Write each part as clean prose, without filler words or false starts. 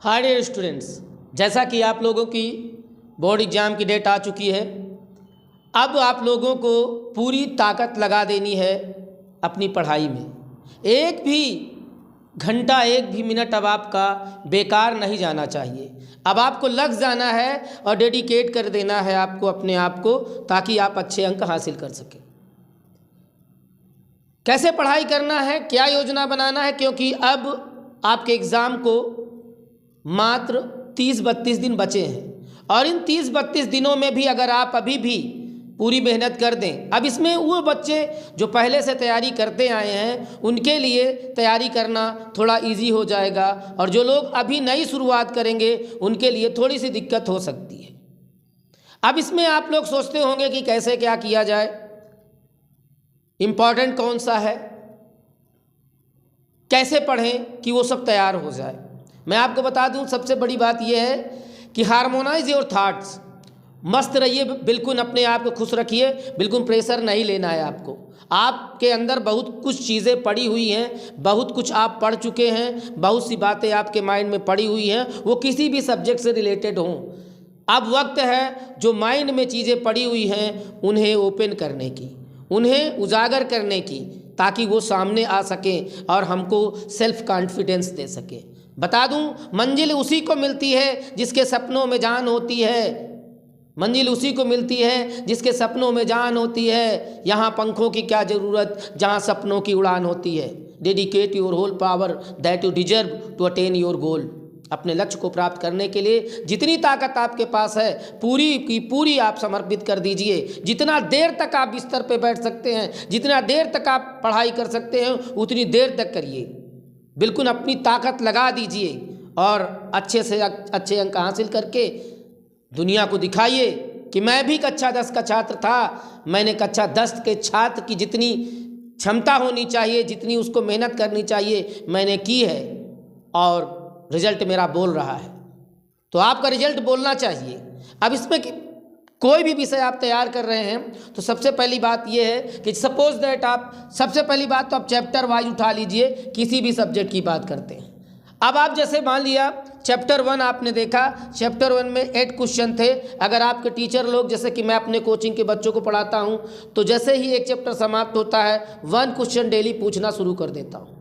Hi dear students, जैसा कि आप लोगों की बोर्ड एग्ज़ाम की डेट आ चुकी है, अब आप लोगों को पूरी ताकत लगा देनी है अपनी पढ़ाई में। एक भी घंटा, एक भी मिनट अब आपका बेकार नहीं जाना चाहिए। अब आपको लग जाना है और डेडिकेट कर देना है आपको अपने आप को, ताकि आप अच्छे अंक हासिल कर सकें। कैसे पढ़ाई करना है, क्या योजना बनाना है, क्योंकि अब आपके एग्ज़ाम को मात्र 30-32 दिन बचे हैं और इन 30-32 दिनों में भी अगर आप अभी भी पूरी मेहनत कर दें, अब इसमें वो बच्चे जो पहले से तैयारी करते आए हैं उनके लिए तैयारी करना थोड़ा इजी हो जाएगा, और जो लोग अभी नई शुरुआत करेंगे उनके लिए थोड़ी सी दिक्कत हो सकती है। अब इसमें आप लोग सोचते होंगे कि कैसे क्या किया जाए, इम्पॉर्टेंट कौन सा है, कैसे पढ़ें कि वो सब तैयार हो जाए। मैं आपको बता दूं, सबसे बड़ी बात यह है कि हार्मोनाइज योर थॉट्स। मस्त रहिए, बिल्कुल अपने आप को खुश रखिए, बिल्कुल प्रेशर नहीं लेना है आपको। आपके अंदर बहुत कुछ चीज़ें पड़ी हुई हैं, बहुत कुछ आप पढ़ चुके हैं, बहुत सी बातें आपके माइंड में पड़ी हुई हैं, वो किसी भी सब्जेक्ट से रिलेटेड हों। अब वक्त है जो माइंड में चीज़ें पड़ी हुई हैं उन्हें ओपन करने की, उन्हें उजागर करने की, ताकि वो सामने आ सकें और हमको सेल्फ कॉन्फिडेंस दे सके। बता दूं, मंजिल उसी को मिलती है जिसके सपनों में जान होती है। मंजिल उसी को मिलती है जिसके सपनों में जान होती है। यहाँ पंखों की क्या ज़रूरत जहाँ सपनों की उड़ान होती है। Dedicate your whole power that you deserve to attain your goal. अपने लक्ष्य को प्राप्त करने के लिए जितनी ताकत आपके पास है पूरी की पूरी आप समर्पित कर दीजिए। जितना देर तक आप बिस्तर पे बैठ सकते हैं, जितना देर तक आप पढ़ाई कर सकते हैं, उतनी देर तक करिए। बिल्कुल अपनी ताकत लगा दीजिए और अच्छे से अच्छे अंक हासिल करके दुनिया को दिखाइए कि मैं भी कक्षा 10 का छात्र था। मैंने कक्षा 10 के छात्र की जितनी क्षमता होनी चाहिए, जितनी उसको मेहनत करनी चाहिए, मैंने की है और रिजल्ट मेरा बोल रहा है। तो आपका रिजल्ट बोलना चाहिए। अब इसमें कि कोई भी विषय आप तैयार कर रहे हैं तो सबसे पहली बात यह है कि सपोज दैट आप सबसे पहली बात तो आप चैप्टर वाइज उठा लीजिए। किसी भी सब्जेक्ट की बात करते हैं, अब आप जैसे मान लिया चैप्टर 1 आपने देखा, चैप्टर 1 में 8 क्वेश्चन थे। अगर आपके टीचर लोग, जैसे कि मैं अपने कोचिंग के बच्चों को पढ़ाता हूं, तो जैसे ही एक चैप्टर समाप्त होता है 1 क्वेश्चन डेली पूछना शुरू कर देता हूं।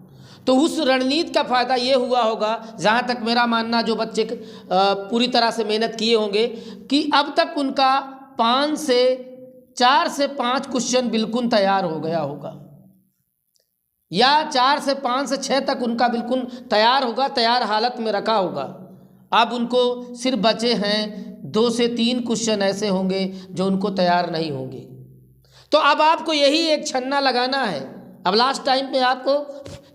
तो उस रणनीति का फ़ायदा ये हुआ होगा, जहाँ तक मेरा मानना, जो बच्चे पूरी तरह से मेहनत किए होंगे, कि अब तक उनका 4 से 5 क्वेश्चन बिल्कुल तैयार हो गया होगा, या 4 से 5 से 6 तक उनका बिल्कुल तैयार होगा, तैयार हालत में रखा होगा। अब उनको सिर्फ बचे हैं 2 से 3 क्वेश्चन ऐसे होंगे जो उनको तैयार नहीं होंगे। तो अब आपको यही एक छन्ना लगाना है। अब लास्ट टाइम में आपको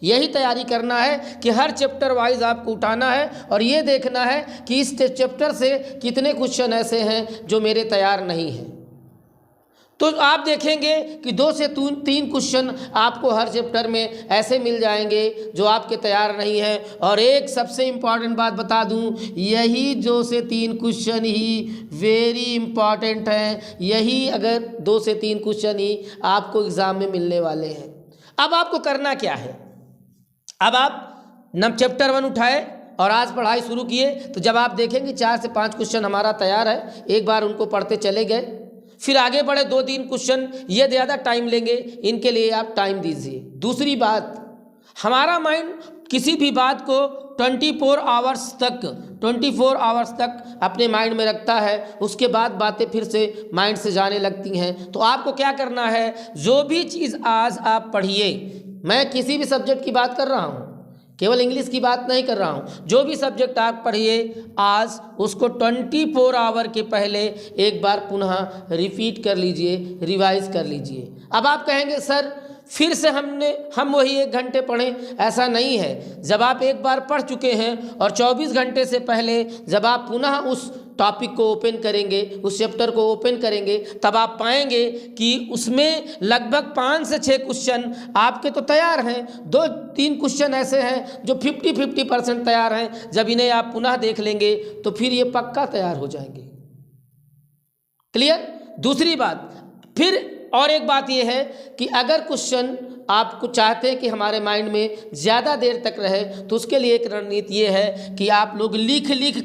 यही तैयारी करना है कि हर चैप्टर वाइज आपको उठाना है और ये देखना है कि इस चैप्टर से कितने क्वेश्चन ऐसे हैं जो मेरे तैयार नहीं हैं। तो आप देखेंगे कि 2 से 3 क्वेश्चन आपको हर चैप्टर में ऐसे मिल जाएंगे जो आपके तैयार नहीं हैं। और एक सबसे इम्पॉर्टेंट बात बता दूं, यही 2 से 3 क्वेश्चन ही वेरी इम्पॉर्टेंट हैं। यही अगर 2 से 3 क्वेश्चन ही आपको एग्ज़ाम में मिलने वाले हैं। अब आपको करना क्या है, अब आप चैप्टर 1 उठाए और आज पढ़ाई शुरू किए, तो जब आप देखेंगे 4 से 5 क्वेश्चन हमारा तैयार है, एक बार उनको पढ़ते चले गए, फिर आगे बढ़े 2-3 क्वेश्चन, ये ज़्यादा टाइम लेंगे, इनके लिए आप टाइम दीजिए। दूसरी बात, हमारा माइंड किसी भी बात को 24 आवर्स तक अपने माइंड में रखता है, उसके बाद बातें फिर से माइंड से जाने लगती हैं। तो आपको क्या करना है, जो भी चीज़ आज आप पढ़िए, मैं किसी भी सब्जेक्ट की बात कर रहा हूँ, केवल इंग्लिश की बात नहीं कर रहा हूँ, जो भी सब्जेक्ट आप पढ़िए आज, उसको 24 आवर के पहले एक बार पुनः रिपीट कर लीजिए, रिवाइज कर लीजिए। अब आप कहेंगे सर फिर से हम वही 1 घंटे पढ़ें, ऐसा नहीं है। जब आप एक बार पढ़ चुके हैं और 24 घंटे से पहले जब आप पुनः उस टॉपिक को ओपन करेंगे, उस चैप्टर को ओपन करेंगे, तब आप पाएंगे कि उसमें लगभग 5 से 6 क्वेश्चन आपके तो तैयार हैं, 2-3 क्वेश्चन ऐसे हैं जो 50% तैयार हैं। जब इन्हें आप पुनः देख लेंगे तो फिर ये पक्का तैयार हो जाएंगे। क्लियर? दूसरी बात, फिर और एक बात यह है कि अगर क्वेश्चन आपको चाहते हैं कि हमारे माइंड में ज़्यादा देर तक रहे तो उसके लिए एक रणनीति ये है कि आप लोग लिख लिख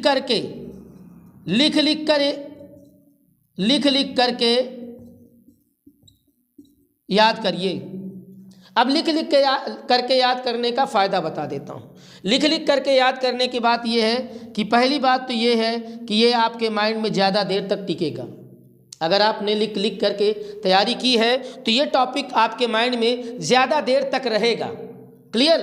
करके याद करिए। अब लिख लिख के करके याद करने का फ़ायदा बता देता हूँ। लिख लिख करके याद करने की बात यह है कि पहली बात तो ये है कि ये आपके माइंड में ज़्यादा देर तक टिकेगा। अगर आपने लिख लिख करके तैयारी की है तो ये टॉपिक आपके माइंड में ज़्यादा देर तक रहेगा। क्लियर?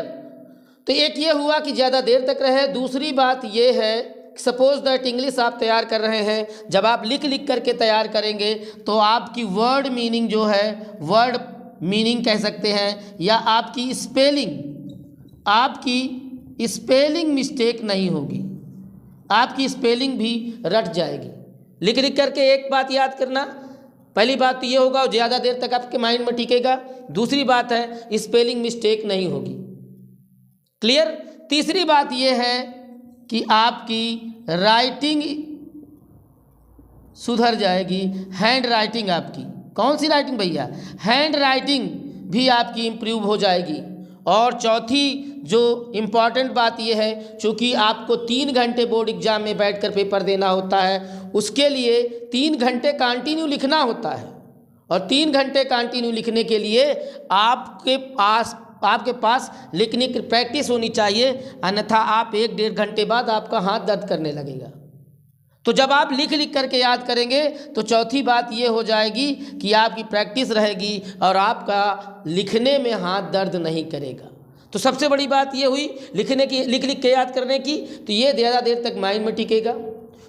तो एक ये हुआ कि ज़्यादा देर तक रहे। दूसरी बात ये है, सपोज दैट इंग्लिश आप तैयार कर रहे हैं, जब आप लिख लिख करके तैयार करेंगे तो आपकी वर्ड मीनिंग जो है, वर्ड मीनिंग कह सकते हैं, या आपकी स्पेलिंग मिस्टेक नहीं होगी, आपकी स्पेलिंग भी रट जाएगी। लिख लिख करके एक बात याद करना, पहली बात तो ये होगा ज़्यादा देर तक आपके माइंड में टिकेगा। दूसरी बात है स्पेलिंग मिस्टेक नहीं होगी। क्लियर? तीसरी बात ये है कि आपकी राइटिंग सुधर जाएगी, हैंड राइटिंग आपकी। कौन सी राइटिंग भैया? हैंड राइटिंग भी आपकी इम्प्रूव हो जाएगी। और चौथी जो इम्पॉर्टेंट बात यह है, चूँकि आपको 3 घंटे बोर्ड एग्जाम में बैठकर पेपर देना होता है, उसके लिए 3 घंटे कंटिन्यू लिखना होता है। और 3 घंटे कंटिन्यू लिखने के लिए आपके पास लिखने की प्रैक्टिस होनी चाहिए, अन्यथा आप 1-1.5 घंटे बाद आपका हाथ दर्द करने लगेगा। तो जब आप लिख लिख करके याद करेंगे तो चौथी बात ये हो जाएगी कि आपकी प्रैक्टिस रहेगी और आपका लिखने में हाथ दर्द नहीं करेगा। तो सबसे बड़ी बात ये हुई लिख लिख के याद करने की, तो ये ज़्यादा देर तक माइंड में टिकेगा।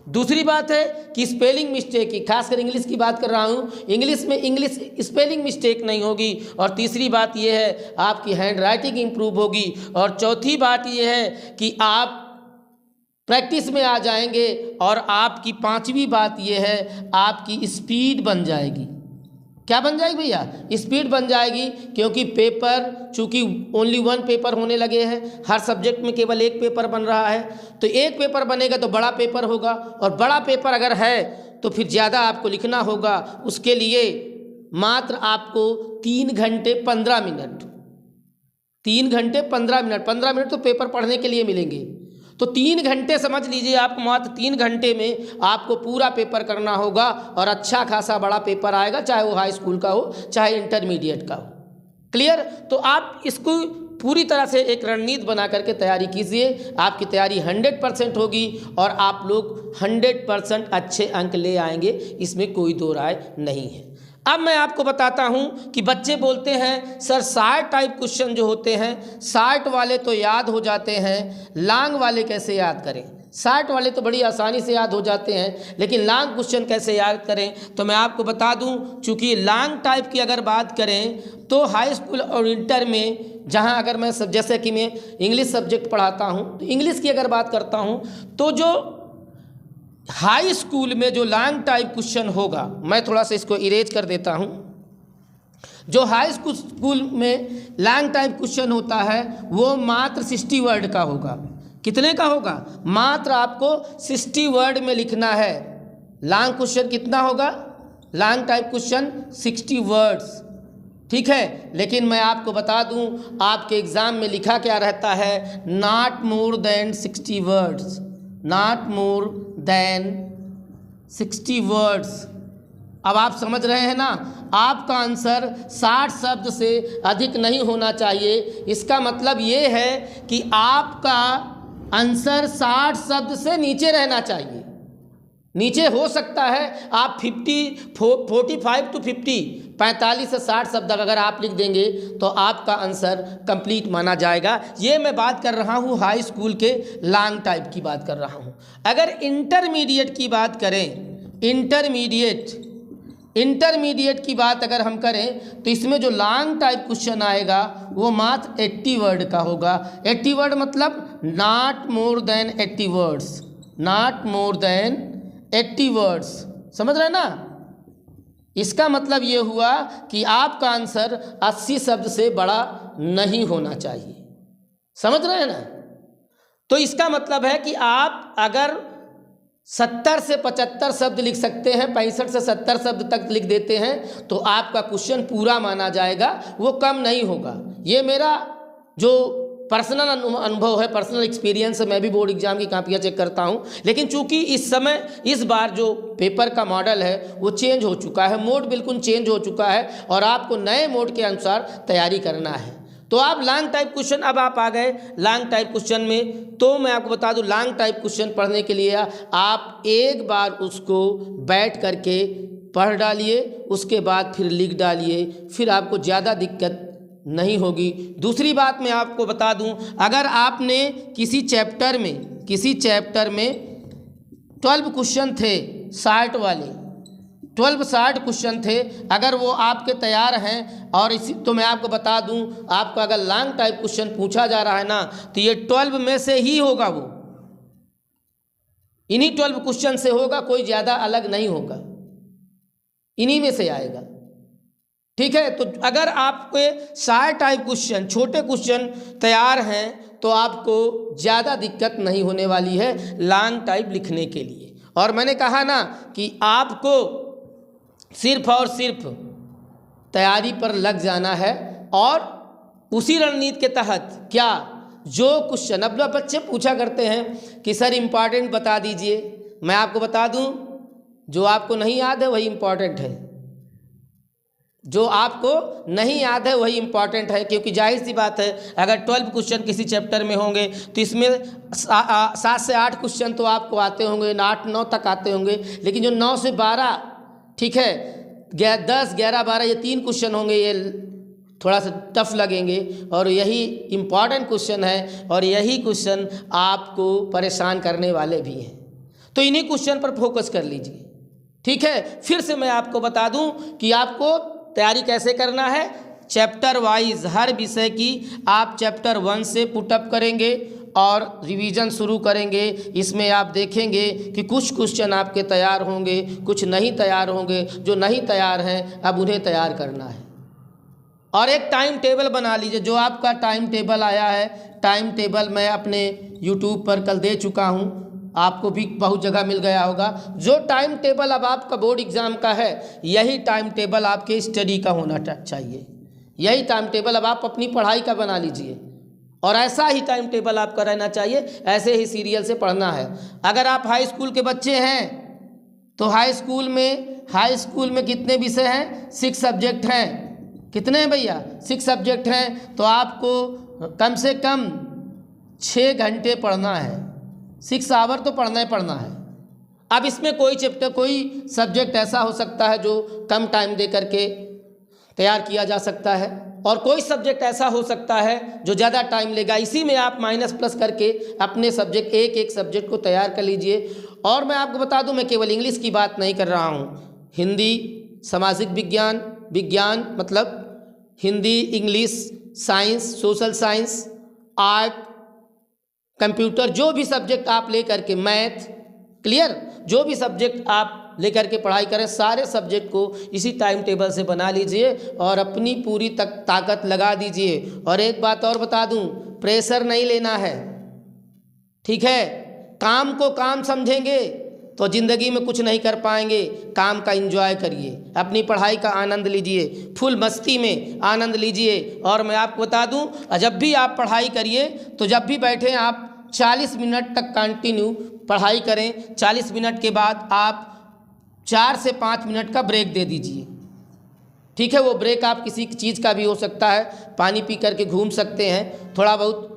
दूसरी बात है कि स्पेलिंग मिस्टेक की, खासकर इंग्लिश की बात कर रहा हूँ, इंग्लिश स्पेलिंग मिस्टेक नहीं होगी। और तीसरी बात यह है आपकी हैंड राइटिंग इम्प्रूव होगी। और चौथी बात यह है कि आप प्रैक्टिस में आ जाएंगे। और आपकी पांचवी बात यह है आपकी स्पीड बन जाएगी। क्या बन जाएगी भैया? स्पीड बन जाएगी, क्योंकि पेपर चूँकि ओनली 1 पेपर होने लगे हैं, हर सब्जेक्ट में केवल 1 पेपर बन रहा है। तो 1 पेपर बनेगा तो बड़ा पेपर होगा, और बड़ा पेपर अगर है तो फिर ज़्यादा आपको लिखना होगा। उसके लिए मात्र आपको 3 घंटे 15 मिनट 15 मिनट तो पेपर पढ़ने के लिए मिलेंगे। तो 3 घंटे समझ लीजिए, आपको मात्र 3 घंटे में आपको पूरा पेपर करना होगा, और अच्छा खासा बड़ा पेपर आएगा, चाहे वो हाई स्कूल का हो चाहे इंटरमीडिएट का हो। क्लियर? तो आप इसको पूरी तरह से एक रणनीति बना करके तैयारी कीजिए। आपकी तैयारी 100% होगी और आप लोग 100% अच्छे अंक ले आएंगे, इसमें कोई दो राय नहीं है। अब मैं आपको बताता हूं कि बच्चे बोलते हैं सर 60 टाइप क्वेश्चन जो होते हैं 60 वाले तो याद हो जाते हैं, लॉन्ग वाले कैसे याद करें? 60 वाले तो बड़ी आसानी से याद हो जाते हैं, लेकिन लॉन्ग क्वेश्चन कैसे याद करें? तो मैं आपको बता दूं, चूँकि लॉन्ग टाइप की अगर बात करें तो हाई स्कूल और इंटर में, जहां अगर मैं जैसे कि मैं इंग्लिश सब्जेक्ट पढ़ाता हूं, तो इंग्लिश की अगर बात करता हूं तो जो हाई स्कूल में जो लॉन्ग टाइप क्वेश्चन होगा, मैं थोड़ा सा इसको इरेज कर देता हूं। जो हाई स्कूल में लॉन्ग टाइप क्वेश्चन होता है वो मात्र 60 वर्ड का होगा। कितने का होगा? मात्र आपको 60 वर्ड में लिखना है। लॉन्ग क्वेश्चन कितना होगा? लॉन्ग टाइप क्वेश्चन 60 वर्ड्स, ठीक है। लेकिन मैं आपको बता दूं, आपके एग्जाम में लिखा क्या रहता है? Not more than 60 words, not more than 60 words. अब आप समझ रहे हैं ना, आपका आंसर 60 शब्द से अधिक नहीं होना चाहिए। इसका मतलब ये है कि आपका आंसर 60 शब्द से नीचे रहना चाहिए। नीचे हो सकता है आप 45 टू 45 से 60 शब्द अगर आप लिख देंगे तो आपका आंसर कंप्लीट माना जाएगा। ये मैं बात कर रहा हूँ हाई स्कूल के लॉन्ग टाइप की बात कर रहा हूँ। अगर इंटरमीडिएट की बात करें, इंटरमीडिएट की बात अगर हम करें तो इसमें जो लॉन्ग टाइप क्वेश्चन आएगा वो मात्र 80 वर्ड का होगा। 80 वर्ड मतलब not more than 80 words, not more than 80 words. समझ रहे हैं ना? इसका मतलब ये हुआ कि आपका आंसर 80 शब्द से बड़ा नहीं होना चाहिए। समझ रहे हैं ना? तो इसका मतलब है कि आप अगर 70 से 75 शब्द लिख सकते हैं, 65 से 70 शब्द तक लिख देते हैं तो आपका क्वेश्चन पूरा माना जाएगा, वो कम नहीं होगा। ये मेरा जो पर्सनल अनुभव है, पर्सनल एक्सपीरियंस है। मैं भी बोर्ड एग्जाम की कापियाँ चेक करता हूँ, लेकिन चूंकि इस समय इस बार जो पेपर का मॉडल है वो चेंज हो चुका है, मोड बिल्कुल चेंज हो चुका है और आपको नए मोड के अनुसार तैयारी करना है। तो आप लॉन्ग टाइप क्वेश्चन, अब आप आ गए लॉन्ग टाइप क्वेश्चन में, तो मैं आपको बता दूं लॉन्ग टाइप क्वेश्चन पढ़ने के लिए आप एक बार उसको बैठ करके पढ़ डालिए, उसके बाद फिर लिख डालिए, फिर आपको ज़्यादा दिक्कत नहीं होगी। दूसरी बात मैं आपको बता दूं, अगर आपने किसी चैप्टर में 12 क्वेश्चन थे 60 वाले, 12 60 क्वेश्चन थे, अगर वो आपके तैयार हैं और इसी, तो मैं आपको बता दूं आपको अगर लॉन्ग टाइप क्वेश्चन पूछा जा रहा है ना, तो ये 12 में से ही होगा, वो इन्हीं 12 क्वेश्चन से होगा, कोई ज़्यादा अलग नहीं होगा, इन्हीं में से आएगा। ठीक है, तो अगर आपके 60 टाइप क्वेश्चन, छोटे क्वेश्चन तैयार हैं तो आपको ज़्यादा दिक्कत नहीं होने वाली है लॉन्ग टाइप लिखने के लिए। और मैंने कहा ना कि आपको सिर्फ और सिर्फ तैयारी पर लग जाना है और उसी रणनीति के तहत क्या जो क्वेश्चन, अब बच्चे पूछा करते हैं कि सर इम्पॉर्टेंट बता दीजिए, मैं आपको बता दूं जो आपको नहीं याद है वही इम्पॉर्टेंट है, जो आपको नहीं याद है वही इम्पॉर्टेंट है, क्योंकि जाहिर सी बात है अगर 12 क्वेश्चन किसी चैप्टर में होंगे तो इसमें 7 से 8 क्वेश्चन तो आपको आते होंगे, 8 9 तक आते होंगे, लेकिन जो 9 से 12, ठीक है, 10 11 12 ये 3 क्वेश्चन होंगे, ये थोड़ा सा टफ लगेंगे और यही इम्पॉर्टेंट क्वेश्चन है और यही क्वेश्चन आपको परेशान करने वाले भी हैं। तो इन्हीं क्वेश्चन पर फोकस कर लीजिए। ठीक है, फिर से मैं आपको बता दूं कि आपको तैयारी कैसे करना है। चैप्टर वाइज हर विषय की आप चैप्टर 1 से पुटअप करेंगे और रिवीजन शुरू करेंगे। इसमें आप देखेंगे कि कुछ क्वेश्चन आपके तैयार होंगे, कुछ नहीं तैयार होंगे। जो नहीं तैयार हैं अब उन्हें तैयार करना है और एक टाइम टेबल बना लीजिए। जो आपका टाइम टेबल आया है, टाइम टेबल मैं अपने यूट्यूब पर कल दे चुका हूँ, आपको भी बहुत जगह मिल गया होगा। जो टाइम टेबल अब आपका बोर्ड एग्ज़ाम का है, यही टाइम टेबल आपके स्टडी का होना चाहिए। यही टाइम टेबल अब आप अपनी पढ़ाई का बना लीजिए और ऐसा ही टाइम टेबल आपका रहना चाहिए, ऐसे ही सीरियल से पढ़ना है। अगर आप हाई स्कूल के बच्चे हैं तो हाई स्कूल में कितने विषय हैं? 6 सब्जेक्ट हैं। कितने हैं भैया? 6 सब्जेक्ट हैं। तो आपको कम से कम 6 घंटे पढ़ना है, 6 आवर तो पढ़ना ही पढ़ना है। अब इसमें कोई सब्जेक्ट ऐसा हो सकता है जो कम टाइम दे करके तैयार किया जा सकता है और कोई सब्जेक्ट ऐसा हो सकता है जो ज़्यादा टाइम लेगा। इसी में आप माइनस प्लस करके अपने सब्जेक्ट एक सब्जेक्ट को तैयार कर लीजिए। और मैं आपको बता दूं, मैं केवल इंग्लिश की बात नहीं कर रहा हूं, हिंदी, सामाजिक विज्ञान मतलब Hindi, English, science, social science, art, computer, जो भी सब्जेक्ट आप लेकर के, मैथ, क्लियर, जो भी सब्जेक्ट आप लेकर के पढ़ाई करें, सारे सब्जेक्ट को इसी टाइम टेबल से बना लीजिए और अपनी पूरी ताकत लगा दीजिए। और एक बात और बता दूं, प्रेशर नहीं लेना है, ठीक है। काम को काम समझेंगे तो ज़िंदगी में कुछ नहीं कर पाएंगे। काम का एंजॉय करिए, अपनी पढ़ाई का आनंद लीजिए, फुल मस्ती में आनंद लीजिए। और मैं आपको बता दूं, जब भी आप पढ़ाई करिए तो जब भी बैठें आप 40 मिनट तक कंटिन्यू पढ़ाई करें। 40 मिनट के बाद आप 4 से 5 मिनट का ब्रेक दे दीजिए, ठीक है। वो ब्रेक आप किसी चीज़ का भी हो सकता है, पानी पी करके घूम सकते हैं, थोड़ा बहुत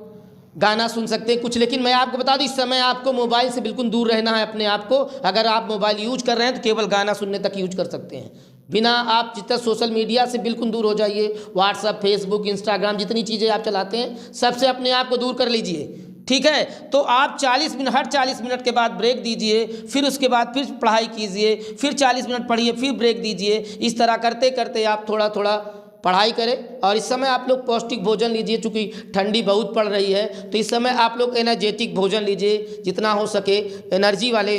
गाना सुन सकते हैं कुछ। लेकिन मैं आपको बता दूं, इस समय आपको मोबाइल से बिल्कुल दूर रहना है अपने आप को। अगर आप मोबाइल यूज कर रहे हैं तो केवल गाना सुनने तक यूज कर सकते हैं, बिना आप जितना सोशल मीडिया से बिल्कुल दूर हो जाइए। व्हाट्सअप, फेसबुक, इंस्टाग्राम, जितनी चीज़ें आप चलाते हैं सबसे अपने आप को दूर कर लीजिए, ठीक है। तो आप हर 40 मिनट के बाद ब्रेक दीजिए, फिर उसके बाद फिर पढ़ाई कीजिए, फिर 40 मिनट पढ़िए, फिर ब्रेक दीजिए। इस तरह करते करते आप थोड़ा थोड़ा पढ़ाई करें। और इस समय आप लोग पौष्टिक भोजन लीजिए, चूँकि ठंडी बहुत पड़ रही है तो इस समय आप लोग एनर्जेटिक भोजन लीजिए, जितना हो सके एनर्जी वाले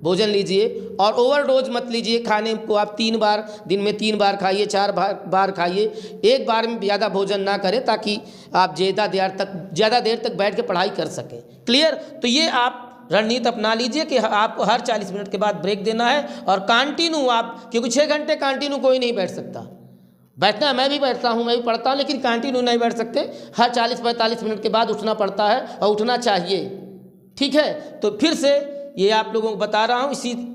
भोजन लीजिए। और ओवरडोज मत लीजिए। खाने को आप 3 बार, दिन में 3 बार खाइए, 4 बार खाइए, एक बार में ज़्यादा भोजन ना करें ताकि आप ज़्यादा देर तक बैठ के पढ़ाई कर सकें, क्लियर। तो ये आप रणनीति अपना लीजिए कि आपको हर 40 मिनट के बाद ब्रेक देना है और कंटिन्यू आप, क्योंकि 6 घंटे कंटिन्यू कोई नहीं बैठ सकता। बैठना है, मैं भी बैठता हूँ, मैं भी पढ़ता हूँ, लेकिन कंटिन्यू नहीं बैठ सकते। हर 40-45 मिनट के बाद उठना पड़ता है और उठना चाहिए। ठीक है, तो फिर से ये आप लोगों को बता रहा हूँ, इसी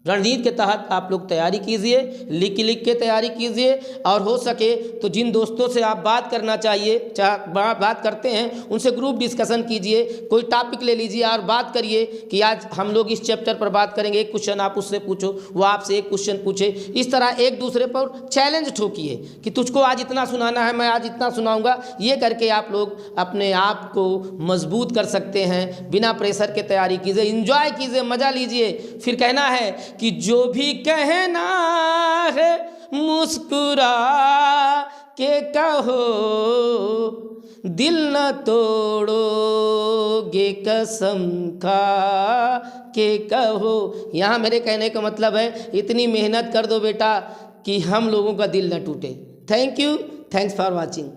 रणनीति के तहत आप लोग तैयारी कीजिए, लिख के तैयारी कीजिए। और हो सके तो जिन दोस्तों से आप बात करना चाहिए, बात करते हैं, उनसे ग्रुप डिस्कशन कीजिए, कोई टॉपिक ले लीजिए और बात करिए कि आज हम लोग इस चैप्टर पर बात करेंगे। एक क्वेश्चन आप उससे पूछो, वो आपसे एक क्वेश्चन पूछे। इस तरह एक दूसरे पर चैलेंज ठोकिए कि तुझको आज इतना सुनाना है, मैं आज इतना सुनाऊंगा। ये करके आप लोग अपने आप को मजबूत कर सकते हैं। बिना प्रेशर के तैयारी कीजिए, इंजॉय कीजिए, मजा लीजिए। फिर कहना है कि जो भी कहना है मुस्कुरा के कहो, दिल न तोड़ोगे कसम खा के कहो। यहाँ मेरे कहने का मतलब है इतनी मेहनत कर दो बेटा कि हम लोगों का दिल न टूटे। Thank you, thanks for watching.